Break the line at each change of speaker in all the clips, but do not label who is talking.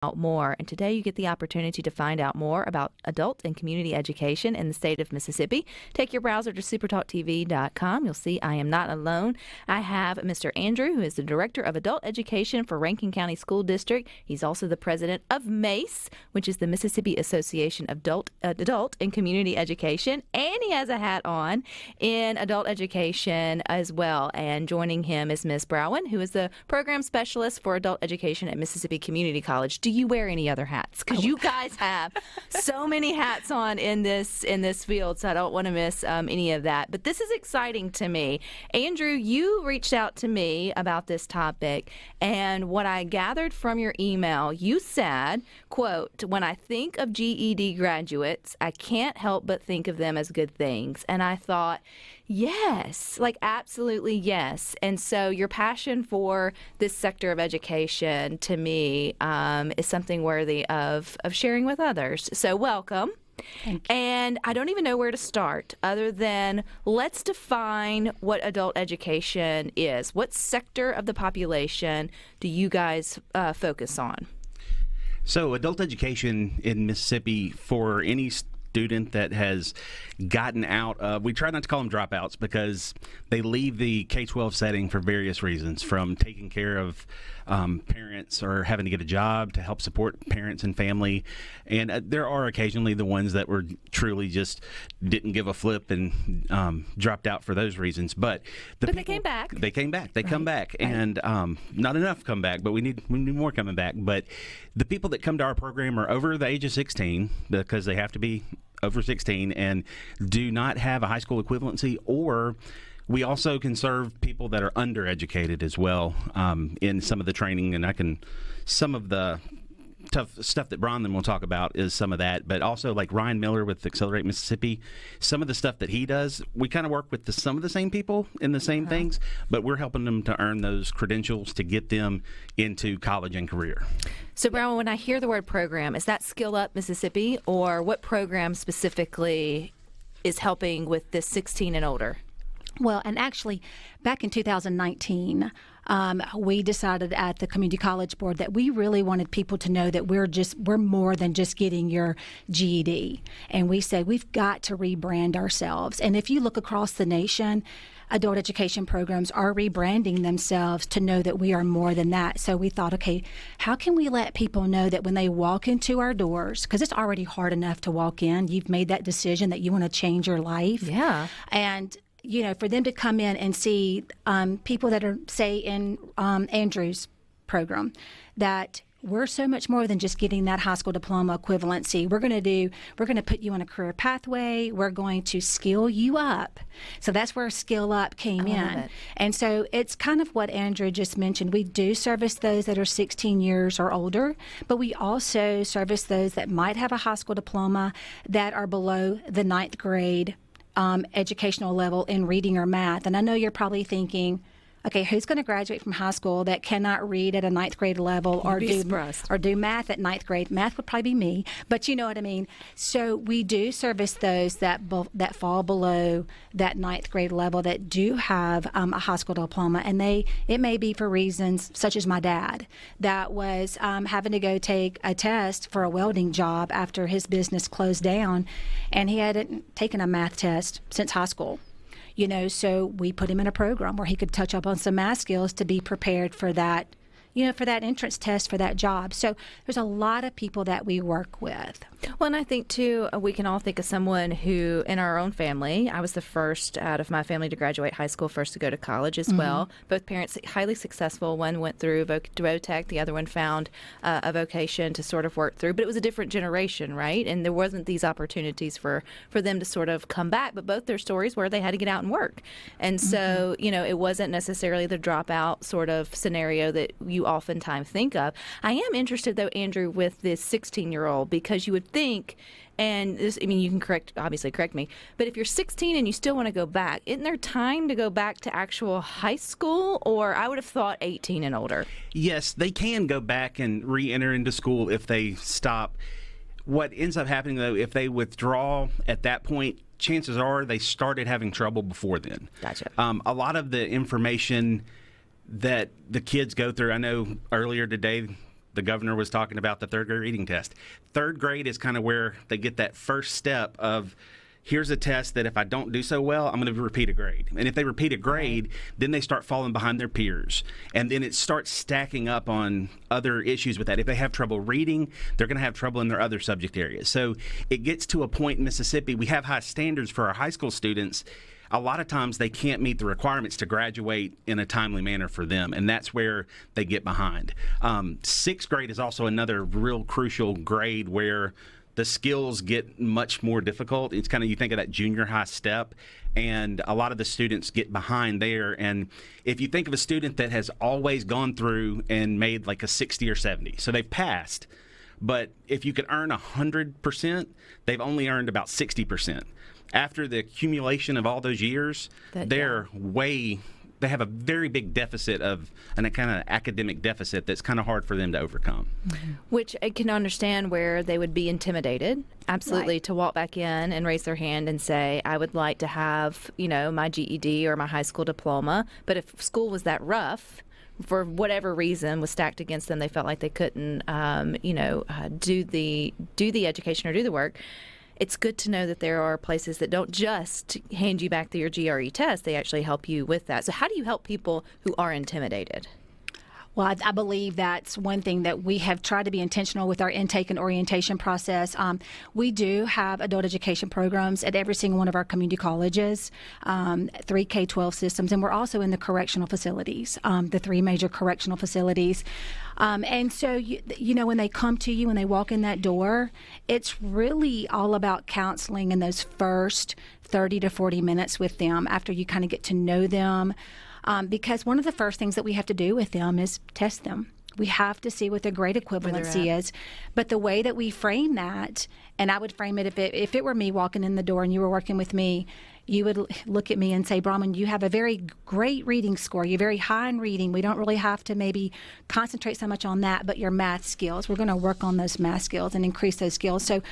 out more. And today you get the opportunity to find out more about adult and community education in the state of Mississippi. Take your browser to supertalktv.com. You'll see I am not alone. I have Mr. Andrew, who is the Director of Adult Education for Rankin County School District. He's also the president of MAACE, which is the Mississippi Association of Adult and Community Education. And he has a hat on in adult education as well. And joining him is Ms. Bronwyn, who is the program specialist for adult education at Mississippi Community College. Do you wear any other hats? Because you guys have so many hats on in this field, so I don't want to miss any of that. But this is exciting to me. Andrew, you reached out to me about this topic, and what I gathered from your email, you said, quote, "When I think of GED graduates, I can't help but think of them as good things." And I thought, yes, like absolutely yes. And so your passion for this sector of education, to me, is something worthy of sharing with others. So welcome.
Thank you.
And I don't even know where to start other than let's define what adult education is. What sector of the population do you guys focus on?
So adult education in Mississippi, for any student that has gotten out of, we try not to call them dropouts because they leave the K-12 setting for various reasons, from taking care of parents or having to get a job to help support parents and family. And there are occasionally the ones that were truly just didn't give a flip and dropped out for those reasons. But
they came back.
They came back. They come back.
Right.
And not enough come back, but we need more coming back. But the people that come to our program are over the age of 16 because they have to be over 16 and do not have a high school equivalency, or we also can serve people that are undereducated as well in some of the training. And some of the tough stuff that Bronwyn will talk about is some of that, but also like Ryan Miller with Accelerate Mississippi, some of the stuff that he does, we kind of work with some of the same people in the same things, but we're helping them to earn those credentials to get them into college and career.
So, Bronwyn, when I hear the word program, is that Skill Up Mississippi, or what program specifically is helping with this 16 and older?
Well, and actually, back in 2019, we decided at the Community College Board that we really wanted people to know that we're more than just getting your GED. And we said we've got to rebrand ourselves. And if you look across the nation, adult education programs are rebranding themselves to know that we are more than that. So we thought, okay, how can we let people know that when they walk into our doors, because it's already hard enough to walk in, you've made that decision that you want to change your life.
Yeah.
And for them to come in and see people that are, say, in Andrew's program, that we're so much more than just getting that high school diploma equivalency. We're going to put you on a career pathway. We're going to skill you up. So that's where Skill Up came in. And so it's kind of what Andrew just mentioned. We do service those that are 16 years or older, but we also service those that might have a high school diploma that are below the 9th grade educational level in reading or math. And I know you're probably thinking, okay, who's going to graduate from high school that cannot read at a 9th grade level or do math at 9th grade? Math would probably be me, but you know what I mean. So we do service those that fall below that 9th grade level that do have a high school diploma, and it may be for reasons such as my dad that was having to go take a test for a welding job after his business closed down, and he hadn't taken a math test since high school. So we put him in a program where he could touch up on some math skills to be prepared for that, for that entrance test for that job. So there's a lot of people that we work with.
Well, and I think, too, we can all think of someone who, in our own family, I was the first out of my family to graduate high school, first to go to college as well. Both parents highly successful. One went through Votech, the other one found a vocation to sort of work through. But it was a different generation, right? And there wasn't these opportunities for them to sort of come back. But both their stories were they had to get out and work. And so, it wasn't necessarily the dropout sort of scenario that you oftentimes think of. I am interested, though, Andrew, with this 16-year-old, because you would think, and this, you can obviously correct me, but if you're 16 and you still want to go back, isn't there time to go back to actual high school? Or I would have thought 18 and older.
Yes, they can go back and re-enter into school if they stop. What ends up happening, though, if they withdraw at that point, chances are they started having trouble before then.
Gotcha.
A lot of the information that the kids go through, I know earlier today, The governor was talking about the third grade reading test. Third grade is kind of where they get that first step of, here's a test that if I don't do so well, I'm going to repeat a grade. And if they repeat a grade, then they start falling behind their peers. And then it starts stacking up on other issues with that. If they have trouble reading, they're going to have trouble in their other subject areas. So it gets to a point in Mississippi, we have high standards for our high school students. A lot of times they can't meet the requirements to graduate in a timely manner for them, and that's where they get behind. Sixth grade is also another real crucial grade where the skills get much more difficult. It's kind of, you think of that junior high step, and a lot of the students get behind there. And if you think of a student that has always gone through and made like a 60 or 70, so they've passed, but if you could earn 100%, they've only earned about 60%. After the accumulation of all those years, they have a very big deficit of, and a kind of academic deficit that's kind of hard for them to overcome.
Mm-hmm. Which I can understand where they would be intimidated, absolutely, to walk back in and raise their hand and say, I would like to have, my GED or my high school diploma. But if school was that rough, for whatever reason, was stacked against them, they felt like they couldn't, do the education or do the work. It's good to know that there are places that don't just hand you back to your GRE test. They actually help you with that. So how do you help people who are intimidated?
Well, I believe that's one thing that we have tried to be intentional with our intake and orientation process. We do have adult education programs at every single one of our community colleges, 3 K-12 systems, and we're also in the correctional facilities, the 3 major correctional facilities. And so, when they come to you, when they walk in that door, it's really all about counseling in those first 30 to 40 minutes with them after you kind of get to know them. Because one of the first things that we have to do with them is test them. We have to see what their grade equivalency is. But the way that we frame that, and I would frame it if it were me walking in the door and you were working with me, you would look at me and say, Bronwyn, you have a very great reading score. You're very high in reading. We don't really have to maybe concentrate so much on that, but your math skills, we're going to work on those math skills and increase those skills. So,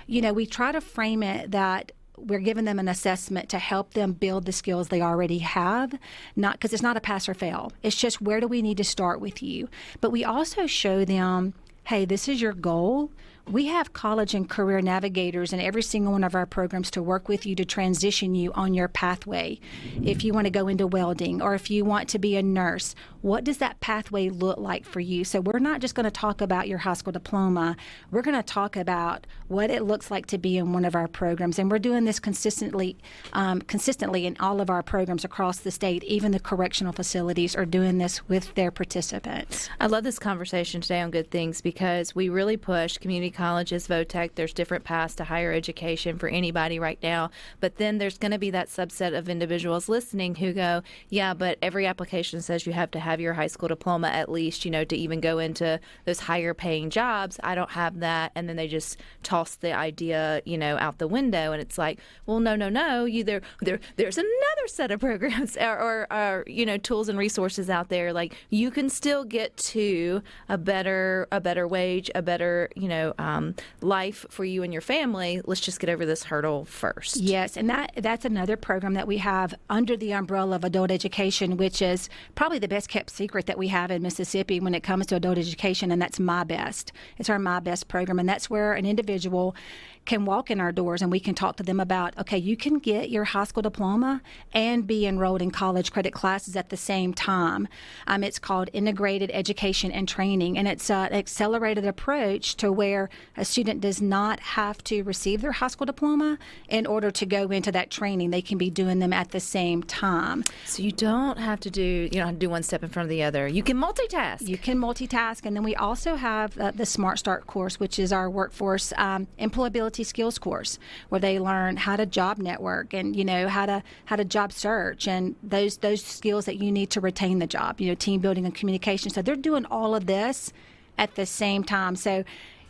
we try to frame it that we're giving them an assessment to help them build the skills they already have, not because it's not a pass or fail. It's just, where do we need to start with you? But we also show them, hey, this is your goal. We have college and career navigators in every single one of our programs to work with you to transition you on your pathway. If you want to go into welding or if you want to be a nurse, what does that pathway look like for you? So we're not just going to talk about your high school diploma. We're going to talk about what it looks like to be in one of our programs. And we're doing this consistently in all of our programs across the state. Even the correctional facilities are doing this with their participants.
I love this conversation today on Good Things because we really push community colleges, VOTEC. There's different paths to higher education for anybody right now. But then there's going to be that subset of individuals listening who go, yeah, but every application says you have to have your high school diploma at least, to even go into those higher paying jobs. I don't have that. And then they just toss the idea, out the window. And it's like, well, no. There's another set of programs or tools and resources out there. Like, you can still get to a better wage, a better, life for you and your family. Let's just get over this hurdle first.
Yes, and that's another program that we have under the umbrella of adult education, which is probably the best kept secret that we have in Mississippi when it comes to adult education, and that's My Best. It's our My Best program, and that's where an individual can walk in our doors and we can talk to them about, okay, you can get your high school diploma and be enrolled in college credit classes at the same time. It's called Integrated Education and Training, and it's an accelerated approach to where a student does not have to receive their high school diploma in order to go into that training. They can be doing them at the same time.
So you don't have to do one step in front of the other. You can multitask.
You can multitask, and then we also have the Smart Start course, which is our workforce employability skills course, where they learn how to job network and how to job search and those skills that you need to retain the job, team building and communication. So they're doing all of this at the same time. So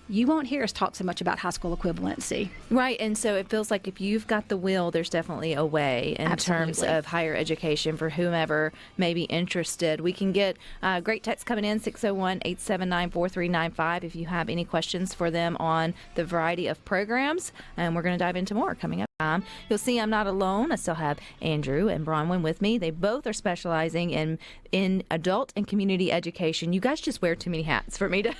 you won't hear us talk so much about high school equivalency.
Right, and so it feels like if you've got the will, there's definitely a way in
Absolutely.
terms of higher education for whomever may be interested. We can get great text coming in, 601-879-4395, if you have any questions for them on the variety of programs. And we're going to dive into more coming up. SuperTalk.com. You'll see I'm not alone. I still have Andrew and Bronwyn with me. They both are specializing in adult and community education. You guys just wear too many hats for me to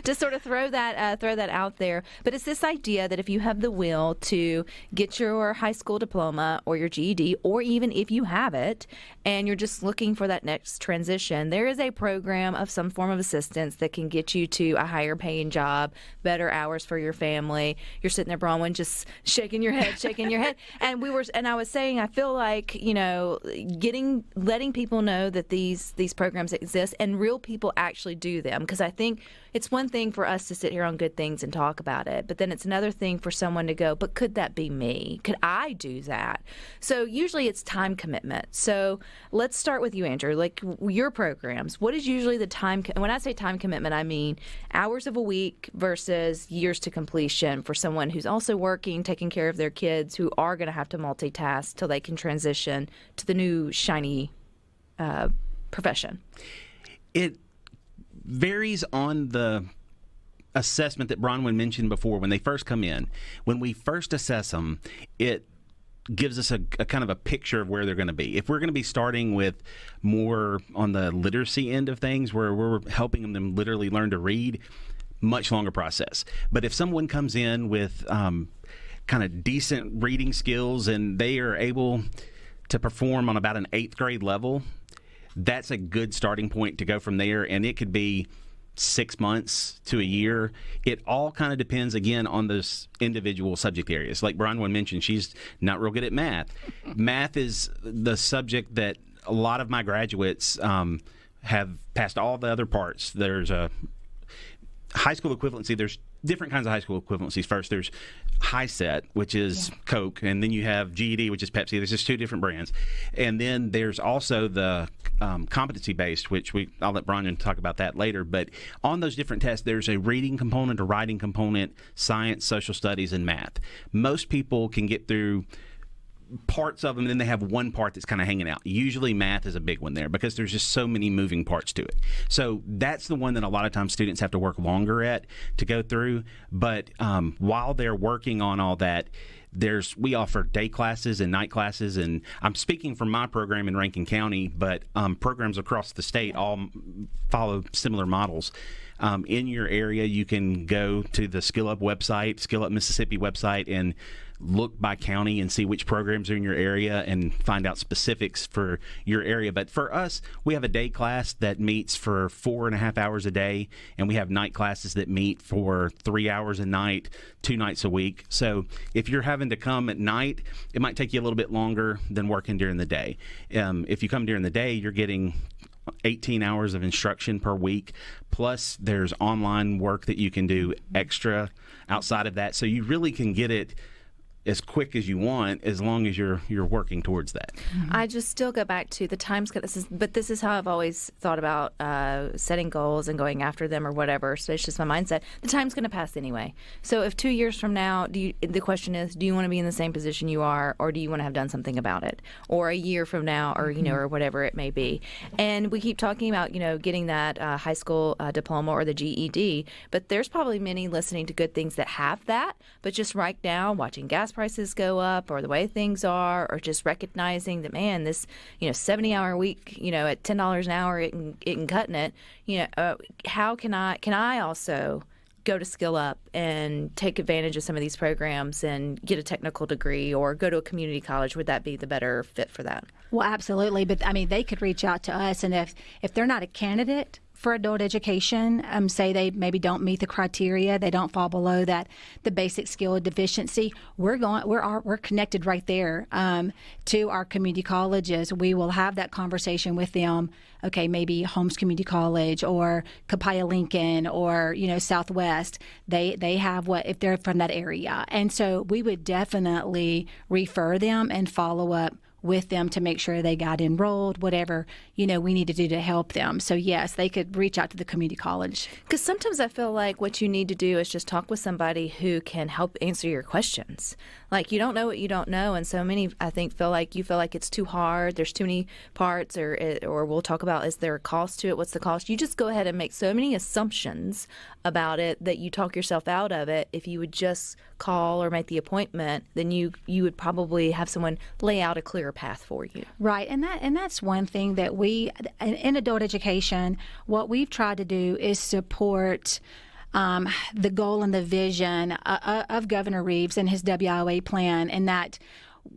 to sort of throw that out there. But it's this idea that if you have the will to get your high school diploma or your GED, or even if you have it and you're just looking for that next transition, there is a program of some form of assistance that can get you to a higher paying job, better hours for your family. You're sitting there, Bronwyn, just shaking your head. And I was saying, I feel like, letting people know that these programs exist and real people actually do them. Because I think it's one thing for us to sit here on good things and talk about it, but then it's another thing for someone to go, but could that be me? Could I do that? So usually it's time commitment. So let's start with you, Andrew. Like your programs, what is usually the time? When I say time commitment, I mean hours of a week versus years to completion for someone who's also working, taking care of their kids, who are going to have to multitask till they can transition to the new shiny profession.
It varies on the assessment that Bronwyn mentioned before. When they first come in, when we first assess them, it gives us a kind of a picture of where they're going to be. If we're going to be starting with more on the literacy end of things, where we're helping them literally learn to read, much longer process. But if someone comes in with kind of decent reading skills and they are able to perform on about an 8th grade level, that's a good starting point to go from there. And it could be 6 months to a year. It all kind of depends, again, on those individual subject areas. Like Bronwyn mentioned, she's not real good at math. Math is the subject that a lot of my graduates have passed all the other parts. There's a high school equivalency. There's different kinds of high school equivalencies. First, there's High Set, which is Coke, and then you have GED, which is Pepsi. There's just 2 different brands. And then there's also the competency-based, which I'll let Bronwyn talk about that later. But on those different tests, there's a reading component, a writing component, science, social studies, and math. Most people can get through parts of them, and then they have one part that's kind of hanging out. Usually math is a big one there because there's just so many moving parts to it. So that's the one that a lot of times students have to work longer at to go through. But while they're working on all that, we offer day classes and night classes, and I'm speaking from my program in Rankin County, but programs across the state all follow similar models. In your area, you can go to the Skill Up website, Skill Up Mississippi website, and look by county and see which programs are in your area and find out specifics for your area. But for us, we have a day class that meets for 4.5 hours a day, and we have night classes that meet for 3 hours a night, 2 nights a week. So if you're having to come at night, it might take you a little bit longer than working during the day. If you come during the day, you're getting 18 hours of instruction per week, plus there's online work that you can do extra outside of that. So you really can get it as quick as you want, as long as you're working towards that.
I just still go back to the times. This is how I've always thought about setting goals and going after them or whatever. So it's just my mindset. The time's going to pass anyway. So if 2 years from now, the question is, do you want to be in the same position you are, or do you want to have done something about it? Or a year from now, or or whatever it may be. And we keep talking about getting that high school diploma or the GED, but there's probably many listening to good things that have that, but just right now watching gas prices go up or the way things are, or just recognizing that, man, this 70-hour week, at $10 an hour, it can cut in it. How can I also go to Skill Up and take advantage of some of these programs and get a technical degree or go to a community college? Would that be the better fit for that?
Well, absolutely. But I mean, they could reach out to us, and if they're not a candidate for adult education, say they maybe don't meet the criteria, they don't fall below the basic skill deficiency, we're connected right there to our community colleges. We will have that conversation with them. Okay, maybe Holmes Community College or Copiah Lincoln or Southwest. They have if they're from that area, and so we would definitely refer them and follow up with them to make sure they got enrolled, whatever we need to do to help them. So yes, they could reach out to the community college.
Because sometimes I feel like what you need to do is just talk with somebody who can help answer your questions. Like, you don't know what you don't know, and so many, I think, feel like it's too hard, there's too many parts, or we'll talk about, is there a cost to it, what's the cost? You just go ahead and make so many assumptions about it that you talk yourself out of it if you would just call or make the appointment, then you would probably have someone lay out a clearer path for you.
Right, and that's one thing that we, in adult education, what we've tried to do is support the goal and the vision of Governor Reeves and his WIOA plan, and that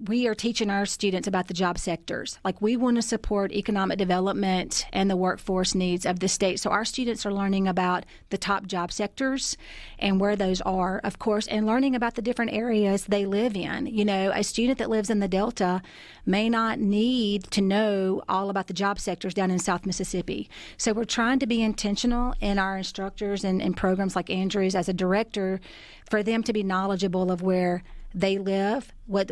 we are teaching our students about the job sectors. Like, we want to support economic development and the workforce needs of the state. So our students are learning about the top job sectors and where those are, of course, and learning about the different areas they live in. You know, a student that lives in the Delta may not need to know all about the job sectors down in South Mississippi. So we're trying to be intentional in our instructors and programs like Andrew's as a director for them to be knowledgeable of where they live, what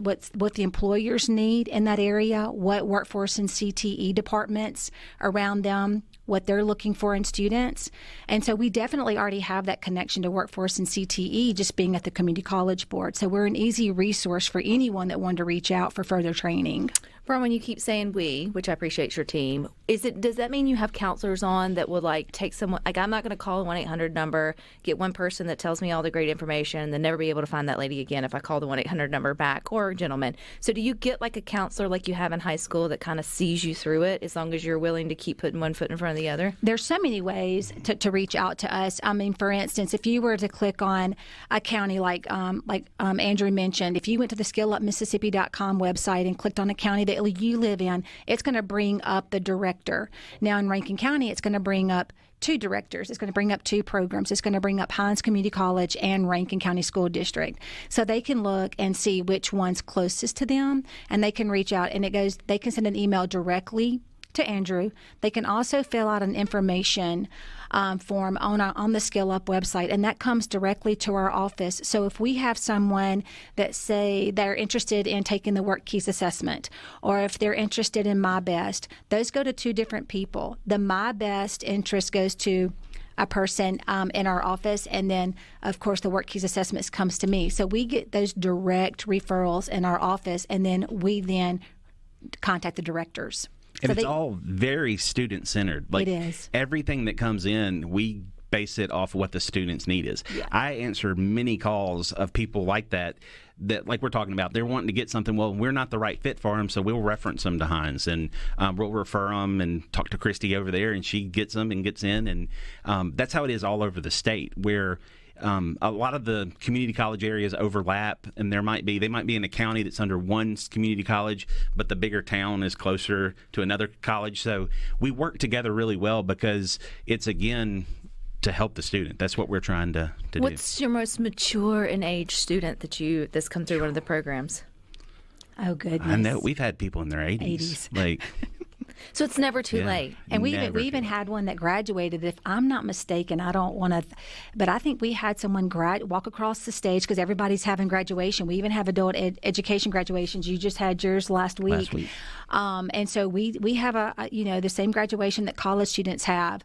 the employers need in that area, what workforce and CTE departments around them, what they're looking for in students. And so we definitely already have that connection to workforce and CTE just being at the community college board. So we're an easy resource for anyone that wanted to reach out for further training.
Bronwyn, you keep saying we, which I appreciate your team. Does that mean you have counselors on that would take someone, I'm not going to call a 1-800 number, get one person that tells me all the great information, and then never be able to find that lady again if I call the 1-800 number back, or gentleman. So do you get a counselor like you have in high school that kind of sees you through it as long as you're willing to keep putting one foot in front of the other?
There's so many ways to reach out to us. I mean, for instance, if you were to click on a county like Andrew mentioned, if you went to the skillupmississippi.com website and clicked on a county that you live in, it's going to bring up the director. Now in Rankin County, it's going to bring up 2 directors. It's going to bring up 2 programs. It's going to bring up Hines Community College and Rankin County School District. So they can look and see which one's closest to them, and they can reach out, and they can send an email directly to Andrew. They can also fill out an information form on the Skill Up website, and that comes directly to our office. So if we have someone that say they're interested in taking the Work Keys assessment, or if they're interested in My Best, those go to 2 different people. The My Best interest goes to a person in our office, and then, of course, the Work Keys assessments comes to me. So we get those direct referrals in our office, and then we contact the directors.
And it's all very student-centered.
It is.
Everything that comes in, we base it off what the student's need is. Yeah. I answer many calls of people like that, like we're talking about, they're wanting to get something. Well, we're not the right fit for them, so we'll reference them to Hines, and we'll refer them and talk to Christy over there, and she gets them and gets in. And that's how it is all over the state, where a lot of the community college areas overlap, and they might be in a county that's under one community college, but the bigger town is closer to another college. So we work together really well because it's, again, to help the student. That's what we're trying to do.
What's your most mature in age student that's come through one of the programs?
Oh, goodness.
I know. We've had people in their 80s.
So it's never too late.
And we even had one that graduated, if I'm not mistaken. I don't want to, but I think we had someone walk across the stage because everybody's having graduation. We even have adult education graduations. You just had yours last week. And so we have the same graduation that college students have.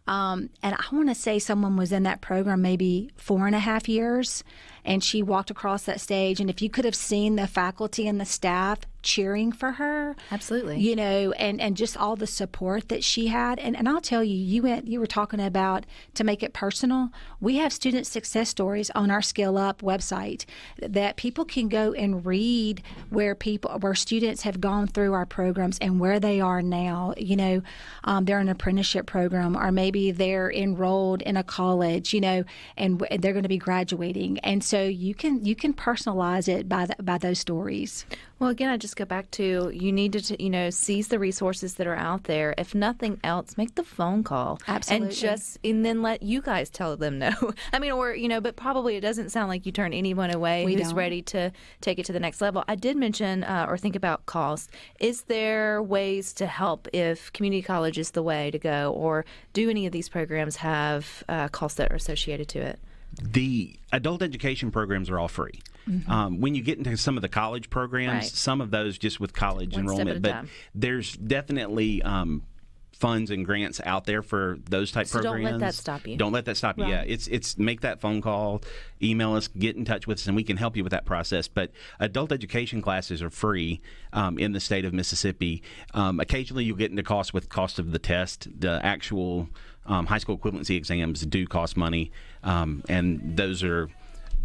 And I want to say someone was in that program maybe 4.5 years, and she walked across that stage. And if you could have seen the faculty and the staff cheering for her.
Absolutely.
And just all the support that she had. And I'll tell you, you were talking about, to make it personal, we have student success stories on our Skill Up website that people can go and read where students have gone through our programs and where they are now. They're in an apprenticeship program, or maybe they're enrolled in a college, and they're going to be graduating. And so you can personalize it by those stories.
Well, again, I just go back to, you need to, seize the resources that are out there. If nothing else, make the phone call.
Absolutely.
And then let you guys tell them no. But probably it doesn't sound like you turn anyone away who's ready to take it to the next level. I did mention or think about cost. Is there ways to help if community college is the way to go, or do any of these programs have costs that are associated to it?
The adult education programs are all free. Mm-hmm. When you get into some of the college programs, some of those just with college enrollment, but there's definitely funds and grants out there for those type programs.
Don't let that stop you.
Don't let that stop you. Yeah, it's make that phone call, email us, get in touch with us, and we can help you with that process. But adult education classes are free in the state of Mississippi. Occasionally, you'll get into cost of the test. The actual high school equivalency exams do cost money, and those are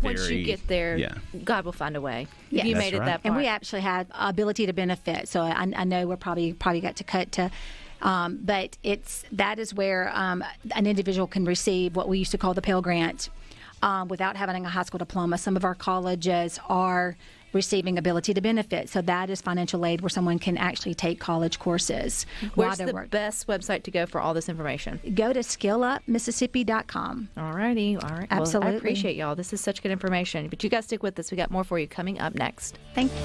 once you get there, God will find a way.
Yeah.
You
That's
made it
right.
that far.
And we actually have ability to benefit. So I know we're probably got to cut to, but that is where an individual can receive what we used to call the Pell Grant without having a high school diploma. Some of our colleges are receiving ability to benefit. So that is financial aid where someone can actually take college courses while
Where's
they're
the
working.
best website to go for all this information?
Go to skillupmississippi.com.
All righty. All right.
Absolutely.
Well, I appreciate y'all. This is such good information. But you guys stick with us. We got more for you coming up next.
Thank you.